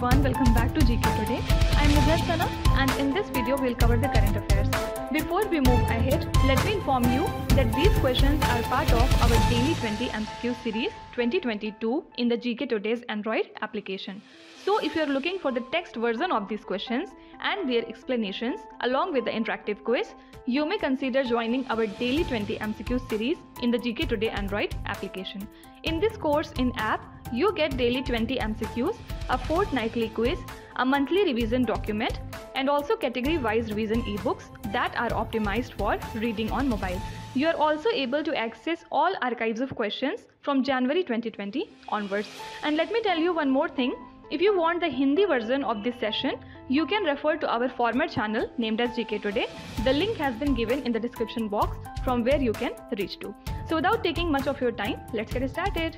everyone, welcome back to GK Today. I am Mukesh and in this video we'll cover the current affairs. Before we move ahead, let me inform you that these questions are part of our daily 20 MCQ series 2022 in the GK Today's Android application. So if you are looking for the text version of these questions and their explanations along with the interactive quiz, you may consider joining our daily 20 MCQ series in the GK Today Android application. In this course in app, you get daily 20 MCQs, a fortnightly quiz, a monthly revision document, and also category-wise revision e-books that are optimized for reading on mobile. You are also able to access all archives of questions from January 2020 onwards. And let me tell you one more thing. If you want the Hindi version of this session, you can refer to our former channel named as GK Today. The link has been given in the description box from where you can reach to. So without taking much of your time, let's get started.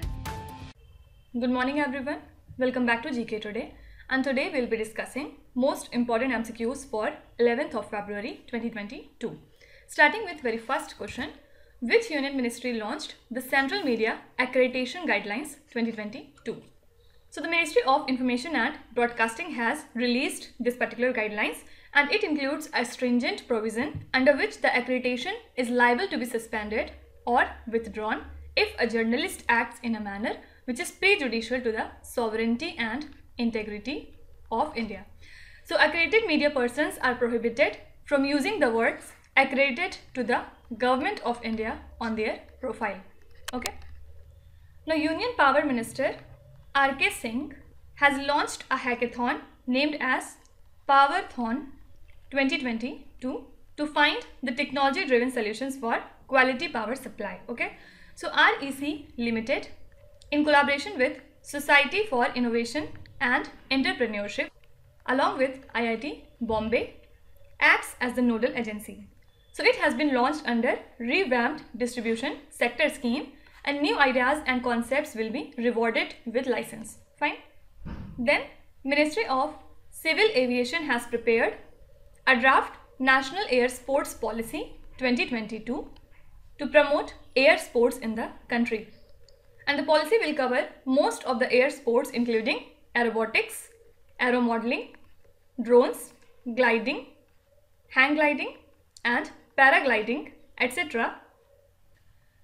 Good morning everyone. Welcome back to GK Today. And today we'll be discussing most important MCQs for 11th of February 2022. Starting with very first question. Which Union Ministry launched the Central Media Accreditation Guidelines 2022? So the Ministry of Information and Broadcasting has released this particular guidelines, and it includes a stringent provision under which the accreditation is liable to be suspended or withdrawn if a journalist acts in a manner which is prejudicial to the sovereignty and integrity of India. So accredited media persons are prohibited from using the words accredited to the Government of India on their profile. Okay. Now Union Power Minister R.K. Singh has launched a hackathon named as Powerthon 2022 to find the technology-driven solutions for quality power supply. Okay, so REC Limited, in collaboration with Society for Innovation and Entrepreneurship, along with IIT Bombay, acts as the nodal agency. So it has been launched under revamped distribution sector scheme, and new ideas and concepts will be rewarded with license. Fine. Then Ministry of Civil Aviation has prepared a draft National Air Sports Policy 2022 to promote air sports in the country. And the policy will cover most of the air sports including aerobautics, aero modeling, drones, gliding, hang gliding and paragliding, etc.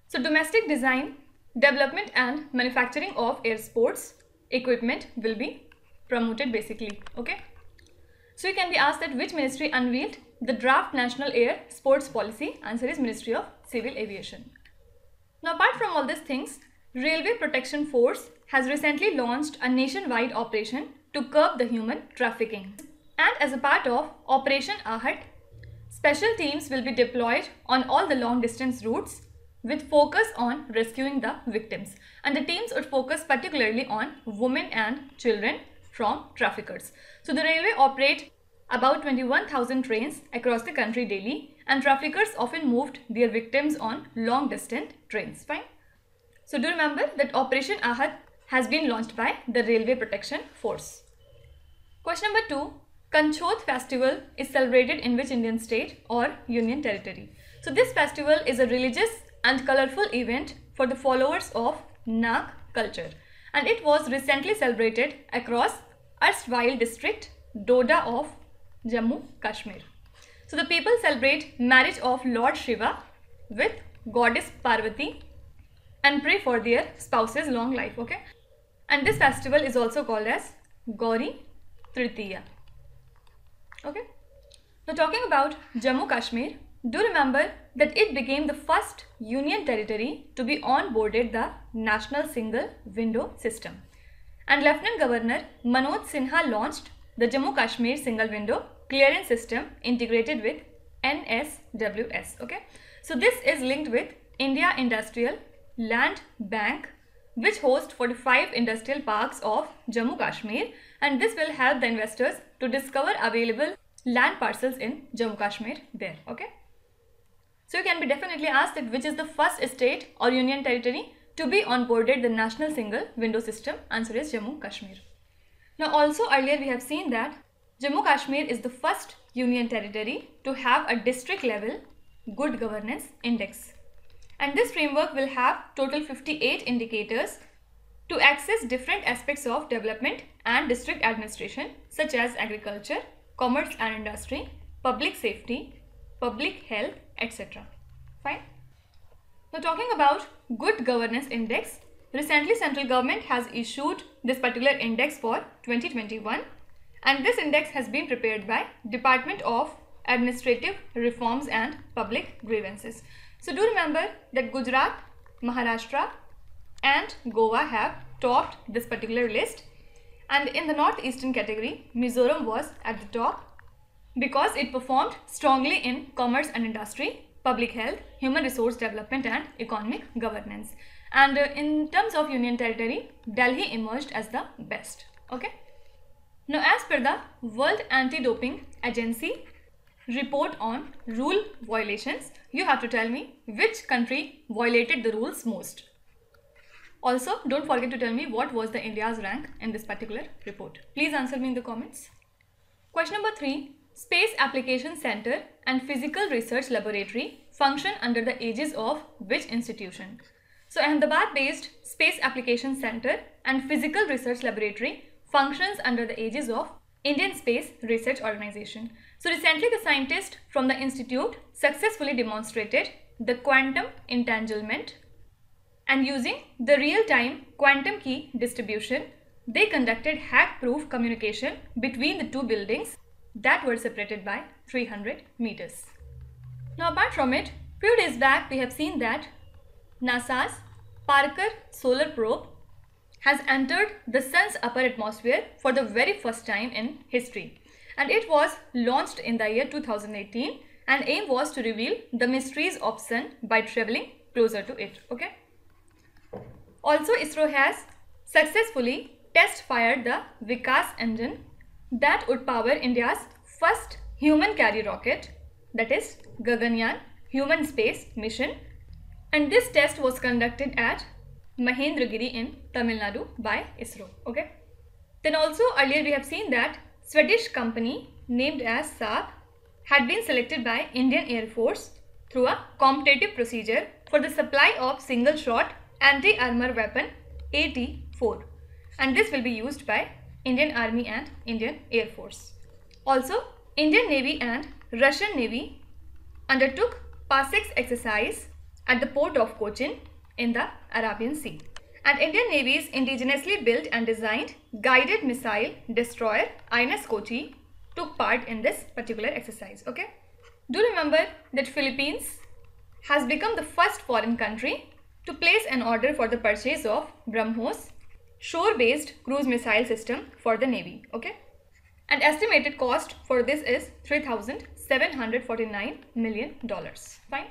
So domestic design, development and manufacturing of air sports equipment will be promoted basically. Okay. So you can be asked that which ministry unveiled the draft National Air Sports Policy? Answer is Ministry of Civil Aviation. Now apart from all these things, Railway Protection Force has recently launched a nationwide operation to curb the human trafficking. And as a part of Operation Ahat, special teams will be deployed on all the long distance routes with focus on rescuing the victims, and the teams would focus particularly on women and children from traffickers. So the railway operate about 21,000 trains across the country daily, and traffickers often moved their victims on long distance trains. Fine. So do remember that Operation Ahat has been launched by the Railway Protection Force. Question number 2. Kanchot festival is celebrated in which Indian state or union territory? So this festival is a religious and colorful event for the followers of Nag culture, and it was recently celebrated across erstwhile district Doda of Jammu Kashmir. So the people celebrate marriage of Lord Shiva with goddess Parvati and pray for their spouse's long life. Okay, and this festival is also called as Gauri Tritiya. Okay, now talking about Jammu Kashmir, do remember that it became the first union territory to be onboarded the National Single Window System, and Lieutenant Governor Manoj Sinha launched the Jammu Kashmir Single Window Clearance System integrated with NSWS. Okay, so this is linked with India Industrial Land Bank, which hosts 45 industrial parks of Jammu Kashmir, and this will help the investors to discover available land parcels in Jammu Kashmir there. Okay. So you can be definitely asked that which is the first state or union territory to be onboarded the National Single Window System? Answer is Jammu Kashmir. Now also earlier we have seen that Jammu Kashmir is the first union territory to have a district level good governance index. And this framework will have total 58 indicators to access different aspects of development and district administration such as agriculture, commerce and industry, public safety, public health, etc. Fine. Now talking about Good Governance Index, recently central government has issued this particular index for 2021, and this index has been prepared by Department of Administrative Reforms and Public Grievances. So do remember that Gujarat, Maharashtra and Goa have topped this particular list, and in the northeastern category Mizoram was at the top because it performed strongly in commerce and industry, public health, human resource development and economic governance. And in terms of union territory, Delhi emerged as the best. Okay. Now as per the World Anti-Doping Agency report on rule violations, you have to tell me which country violated the rules most. Also, don't forget to tell me what was the India's rank in this particular report. Please answer me in the comments. Question number 3. Space Application Center and Physical Research Laboratory function under the aegis of which institution? So, Ahmedabad-based Space Application Center and Physical Research Laboratory functions under the aegis of Indian Space Research Organization. So recently the scientists from the institute successfully demonstrated the quantum entanglement, and using the real-time quantum key distribution, they conducted hack-proof communication between the two buildings that were separated by 300 meters. Now apart from it, few days back we have seen that NASA's Parker solar probe has entered the sun's upper atmosphere for the very first time in history, and it was launched in the year 2018, and aim was to reveal the mysteries of sun by traveling closer to it. Okay. Also, ISRO has successfully test fired the Vikas engine that would power India's first human carry rocket, that is Gaganyaan human space mission, and this test was conducted at Mahendragiri in Tamil Nadu by ISRO. Okay. Then also earlier we have seen that Swedish company named as Saab had been selected by Indian Air Force through a competitive procedure for the supply of single shot anti-armor weapon AT-4, and this will be used by Indian Army and Indian Air Force. Also, Indian Navy and Russian Navy undertook PASEX exercise at the port of Cochin in the Arabian Sea, and Indian Navy's indigenously built and designed guided missile destroyer INS Kochi took part in this particular exercise. Okay. Do remember that Philippines has become the first foreign country to place an order for the purchase of BrahMos shore-based cruise missile system for the Navy. Okay. And estimated cost for this is $3,749 million. Fine.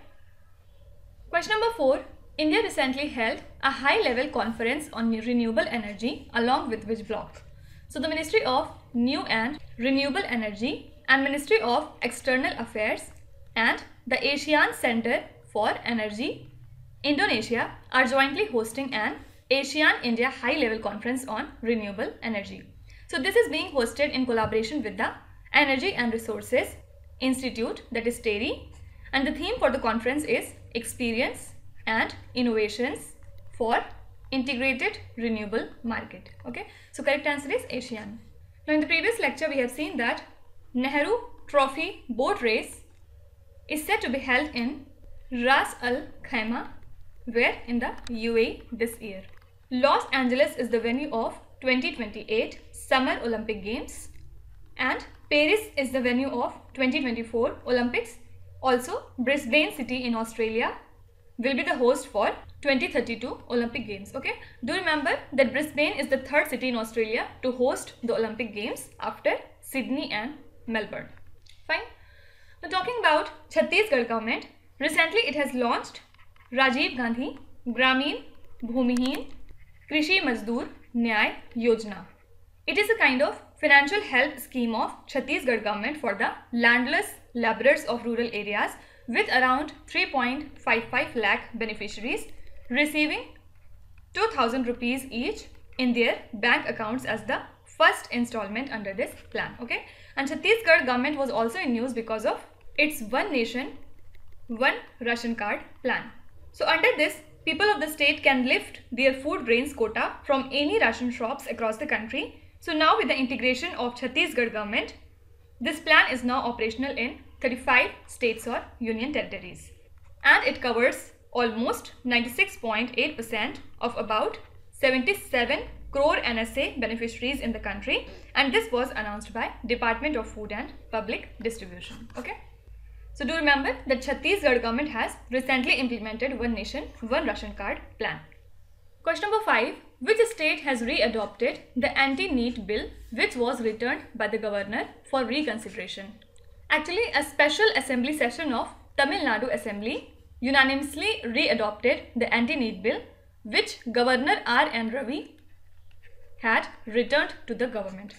Question number 4. India recently held a high-level conference on renewable energy along with which bloc? So the Ministry of New and Renewable Energy and Ministry of External Affairs and the ASEAN Center for Energy Indonesia are jointly hosting an ASEAN-India high-level conference on renewable energy. So this is being hosted in collaboration with the Energy and Resources Institute, that is TERI, and the theme for the conference is Experience and Innovations for Integrated Renewable Market. Okay, so correct answer is ASEAN. Now in the previous lecture we have seen that Nehru Trophy boat race is said to be held in Ras Al Khaimah, where in the UAE this year. Los Angeles is the venue of 2028 Summer Olympic Games, and Paris is the venue of 2024 Olympics. Also, Brisbane City in Australia will be the host for 2032 Olympic Games. Okay, do remember that Brisbane is the third city in Australia to host the Olympic Games after Sydney and Melbourne. Fine. Now talking about Chhattisgarh government, recently it has launched Rajiv Gandhi Gramin Bhumihin Krishi Mazdoor Nyay Yojana. It is a kind of financial help scheme of Chhattisgarh government for the landless laborers of rural areas, with around 3.55 lakh beneficiaries receiving 2,000 rupees each in their bank accounts as the first installment under this plan. Okay, and Chhattisgarh government was also in news because of its One Nation, One Ration Card plan. So under this, people of the state can lift their food grains quota from any ration shops across the country. So now with the integration of Chhattisgarh government, this plan is now operational in 35 states or union territories. And it covers almost 96.8% of about 77 crore NSA beneficiaries in the country, and this was announced by Department of Food and Public Distribution. Okay. So do remember that Chhattisgarh government has recently implemented One Nation, One Ration Card plan. Question number 5. Which state has re-adopted the anti-NEET bill which was returned by the governor for reconsideration? Actually, a special assembly session of Tamil Nadu Assembly unanimously re-adopted the anti-NEET bill which Governor R.N. Ravi had returned to the government.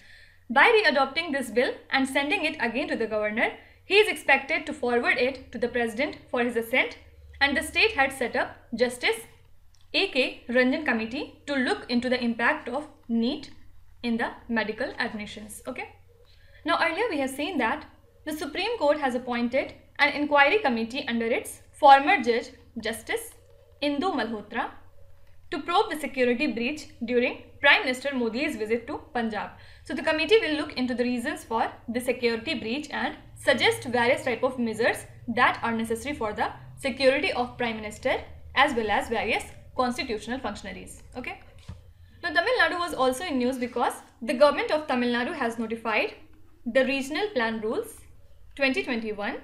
By re-adopting this bill and sending it again to the governor, he is expected to forward it to the president for his assent, and the state had set up Justice A.K. Ranjan committee to look into the impact of NEET in the medical admissions. Okay. Now earlier we have seen that the Supreme Court has appointed an inquiry committee under its former judge Justice Indu Malhotra to probe the security breach during Prime Minister Modi's visit to Punjab. So the committee will look into the reasons for the security breach and suggest various type of measures that are necessary for the security of Prime Minister as well as various constitutional functionaries. Okay. Now Tamil Nadu was also in news because the government of Tamil Nadu has notified the Regional Plan Rules 2021,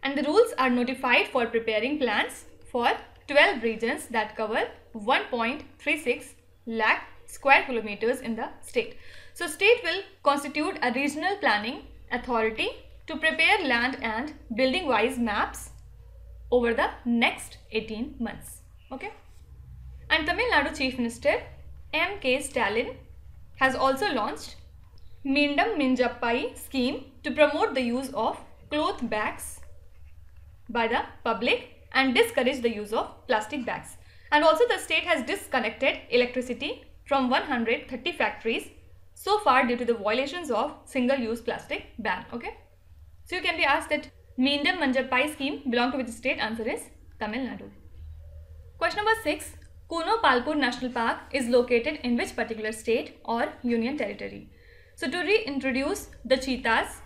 and the rules are notified for preparing plans for 12 regions that cover 1.36 lakh square kilometers in the state. So state will constitute a regional planning authority to prepare land and building wise maps over the next 18 months. Okay. And Tamil Nadu Chief Minister M.K. Stalin has also launched Meendum Minjappai scheme to promote the use of cloth bags by the public and discourage the use of plastic bags. And also the state has disconnected electricity from 130 factories so far due to the violations of single-use plastic ban. Okay. So you can be asked that Meendum Minjappai scheme belong to which state? Answer is Tamil Nadu. Question number 6. Kuno Palpur National Park is located in which particular state or union territory? So to reintroduce the cheetahs,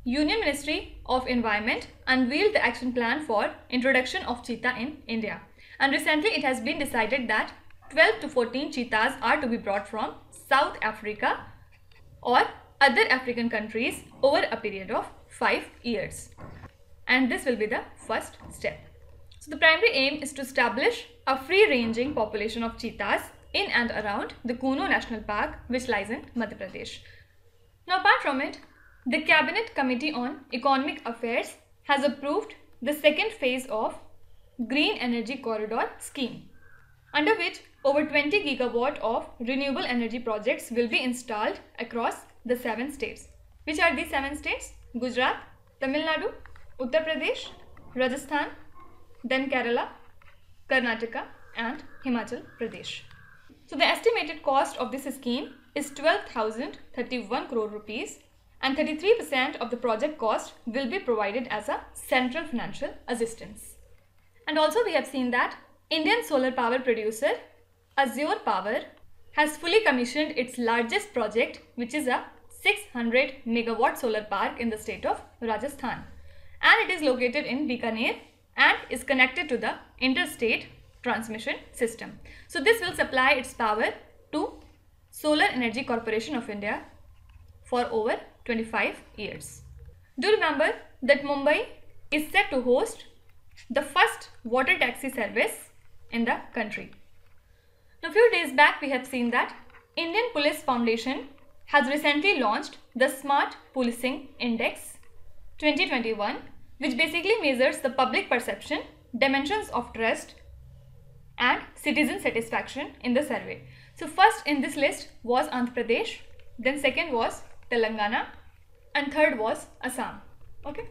Union Ministry of Environment unveiled the action plan for introduction of cheetah in India. And recently it has been decided that 12 to 14 cheetahs are to be brought from South Africa or other African countries over a period of 5 years. And this will be the first step. So the primary aim is to establish a free-ranging population of cheetahs in and around the Kuno National Park, which lies in Madhya Pradesh. Now apart from it, the Cabinet Committee on Economic Affairs has approved the second phase of Green Energy Corridor scheme, under which over 20 gigawatt of renewable energy projects will be installed across the 7 states. Which are these 7 states? Gujarat, Tamil Nadu, Uttar Pradesh, Rajasthan, then Kerala, Karnataka and Himachal Pradesh. So the estimated cost of this scheme is 12,031 crore rupees, and 33% of the project cost will be provided as a central financial assistance. And also we have seen that Indian solar power producer Azure Power has fully commissioned its largest project, which is a 600 megawatt solar park in the state of Rajasthan, and it is located in Bikaner and is connected to the interstate transmission system. So this will supply its power to Solar Energy Corporation of India for over 25 years. Do remember that Mumbai is set to host the first water taxi service in the country. Now, a few days back we have seen that Indian Police Foundation has recently launched the Smart Policing Index 2021, which basically measures the public perception, dimensions of trust and citizen satisfaction in the survey. So first in this list was Andhra Pradesh, then second was Telangana, and third was Assam. Okay.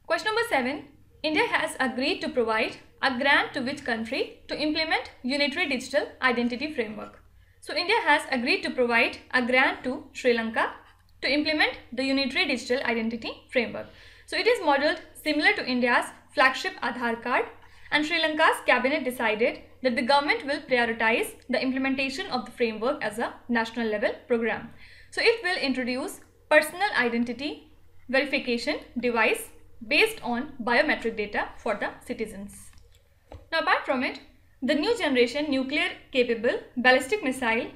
Question number 7. India has agreed to provide a grant to which country to implement Unitary Digital Identity framework? So India has agreed to provide a grant to Sri Lanka to implement the Unitary Digital Identity framework. So it is modeled similar to India's flagship Aadhaar card, and Sri Lanka's cabinet decided that the government will prioritize the implementation of the framework as a national level program. So it will introduce personal identity verification device based on biometric data for the citizens. Now apart from it, the new generation nuclear capable ballistic missile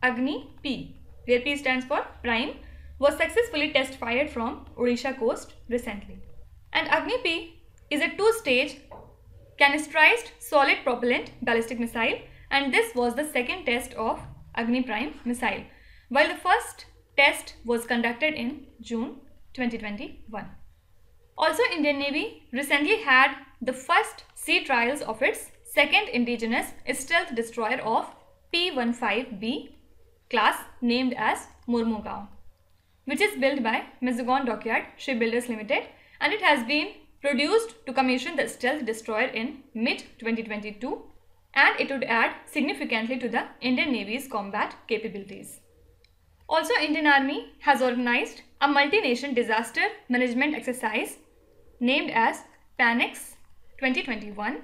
Agni-P, where P stands for prime, was successfully test fired from Odisha coast recently. And Agni-P is a two-stage canisterized solid propellant ballistic missile, and this was the second test of Agni Prime missile, while the first test was conducted in June 2021. Also, Indian Navy recently had the first sea trials of its second indigenous stealth destroyer of P-15B class named as Murmugao, which is built by Mazagon Dockyard Shipbuilders Limited, and it has been produced to commission the stealth destroyer in mid-2022, and it would add significantly to the Indian Navy's combat capabilities. Also, Indian Army has organized a multi-nation disaster management exercise named as PANEX 2021,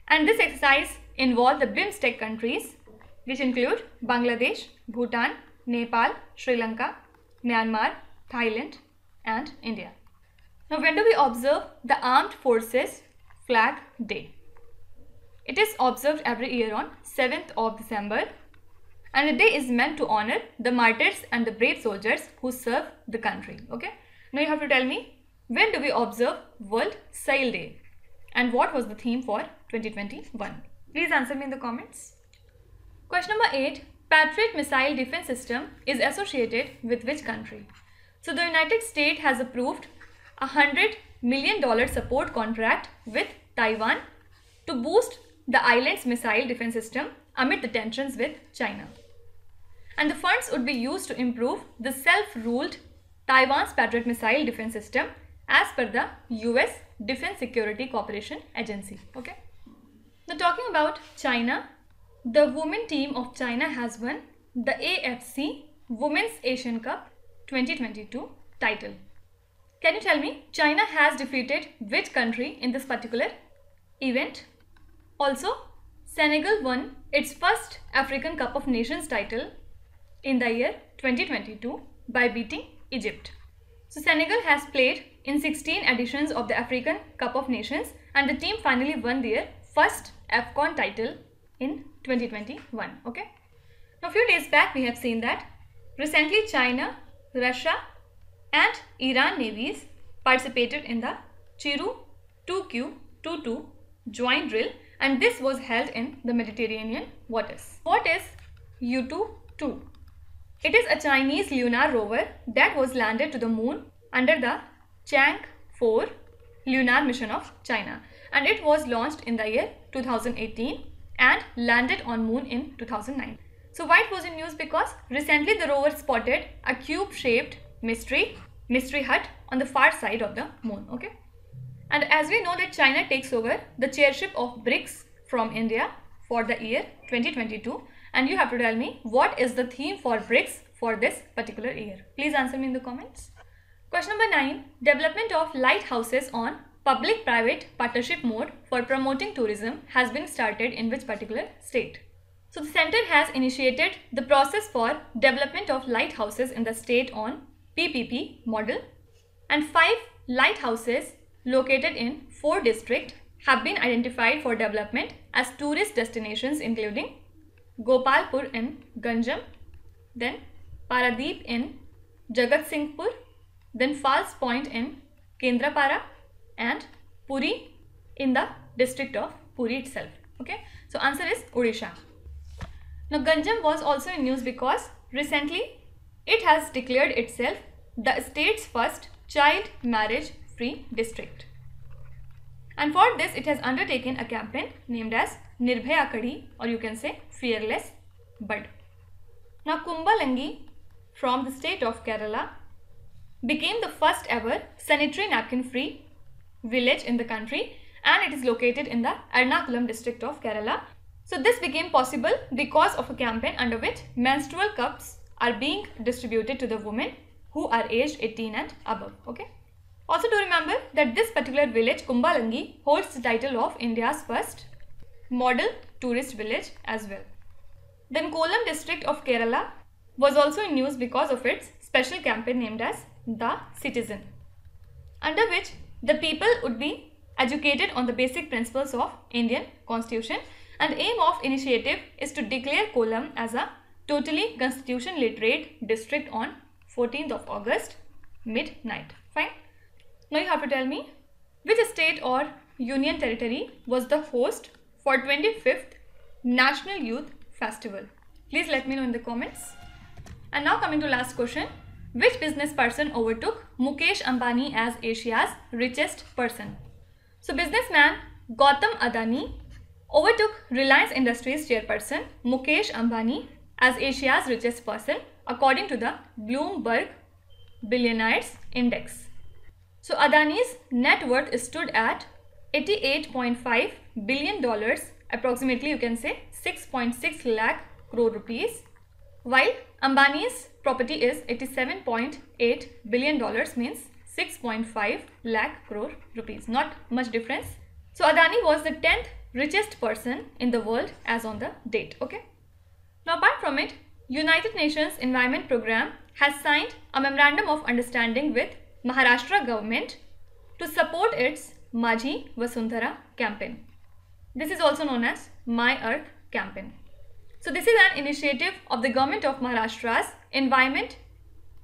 and this exercise involved the BIMSTEC countries, which include Bangladesh, Bhutan, Nepal, Sri Lanka, Myanmar, Thailand and India. Now, when do we observe the Armed Forces Flag Day? It is observed every year on 7th of December, and the day is meant to honor the martyrs and the brave soldiers who serve the country. Okay. Now you have to tell me, when do we observe World Sail Day and what was the theme for 2021? Please answer me in the comments. Question number 8. Patriot Missile Defense System is associated with which country? So the United States has approved a $100 million support contract with Taiwan to boost the island's missile defense system amid the tensions with China. And the funds would be used to improve the self-ruled Taiwan's Patriot Missile Defense System as per the US Defense Security Cooperation Agency. Okay. Now talking about China, the women team of China has won the AFC Women's Asian Cup 2022 title. Can you tell me, China has defeated which country in this particular event? Also, Senegal won its first African Cup of Nations title in the year 2022 by beating Egypt. So Senegal has played in 16 editions of the African Cup of Nations, and the team finally won their first AFCON title in 2021. Okay. Now a few days back we have seen that recently China, Russia and Iran navies participated in the Chiru 2Q22 joint drill, and this was held in the Mediterranean waters. What is U-2? It is a Chinese lunar rover that was landed to the moon under the Chang'e 4 lunar mission of China, and it was launched in the year 2018 and landed on moon in 2009. So why it was in news? Because recently the rover spotted a cube-shaped mystery hut on the far side of the moon. Okay, and as we know that China takes over the chairship of BRICS from India for the year 2022, and you have to tell me what is the theme for BRICS for this particular year. Please answer me in the comments. Question number 9. Development of lighthouses on public-private partnership mode for promoting tourism has been started in which particular state? So the center has initiated the process for development of lighthouses in the state on PPP model, and 5 lighthouses located in 4 districts have been identified for development as tourist destinations, including Gopalpur in Ganjam, then Paradeep in Jagatsinghpur, then Falls Point in Kendrapara, and Puri in the district of Puri itself. Okay, so answer is Odisha. Now Ganjam was also in news because recently it has declared itself the state's first child marriage free district, and for this it has undertaken a campaign named as Nirbhaya Kadi, or you can say Fearless Bud. Now Kumbalangi from the state of Kerala became the first ever sanitary napkin free village in the country, and it is located in the Ernakulam district of Kerala. So this became possible because of a campaign under which menstrual cups are being distributed to the women who are aged 18 and above. Okay. Also do remember that this particular village, Kumbalangi, holds the title of India's first model tourist village as well. Then Kollam district of Kerala was also in news because of its special campaign named as The Citizen, under which the people would be educated on the basic principles of Indian Constitution, and aim of initiative is to declare Kollam as a totally constitution literate district on 14th of August midnight. Fine. Now you have to tell me which state or union territory was the host for 25th National Youth Festival. Please let me know in the comments. And now coming to last question. Which business person overtook Mukesh Ambani as Asia's richest person? So businessman Gautam Adani overtook Reliance Industries chairperson Mukesh Ambani as Asia's richest person according to the Bloomberg Billionaires Index. So Adani's net worth stood at $88.5 billion, approximately you can say 6.6 lakh crore rupees, while Ambani's property is $87.8 billion, means 6.5 lakh crore rupees. Not much difference. So Adani was the 10th richest person in the world as on the date. Okay. Now apart from it, United Nations Environment Programme has signed a memorandum of understanding with Maharashtra government to support its Majhi Vasundhara campaign. This is also known as My Earth campaign. So this is an initiative of the government of Maharashtra's Environment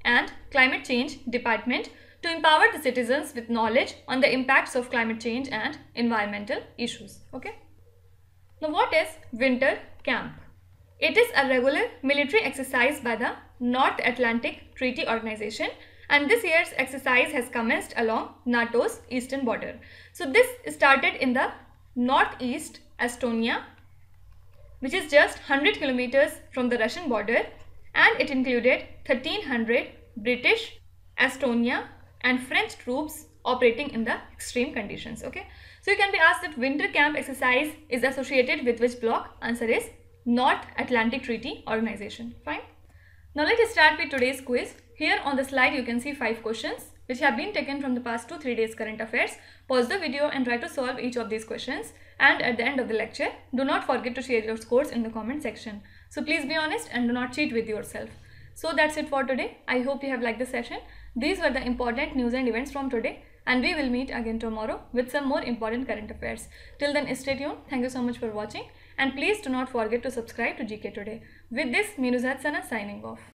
and Climate Change Department to empower the citizens with knowledge on the impacts of climate change and environmental issues. Okay. Now what is Winter Camp? It is a regular military exercise by the North Atlantic Treaty Organization, and this year's exercise has commenced along NATO's eastern border. So this started in the northeast Estonia, which is just 100 kilometers from the Russian border, and it included 1300 British, Estonia and French troops operating in the extreme conditions. Okay, so you can be asked that winter camp exercise is associated with which bloc? Answer is North Atlantic Treaty Organization. Fine. Now let us start with today's quiz. Here on the slide you can see 5 questions which have been taken from the past 2-3 days current affairs. Pause the video and try to solve each of these questions, and at the end of the lecture do not forget to share your scores in the comment section. So please be honest and do not cheat with yourself. So that's it for today. I hope you have liked the session. These were the important news and events from today, and we will meet again tomorrow with some more important current affairs. Till then, stay tuned. Thank you so much for watching, and please do not forget to subscribe to GK Today. With this, Minuzat Sana signing off.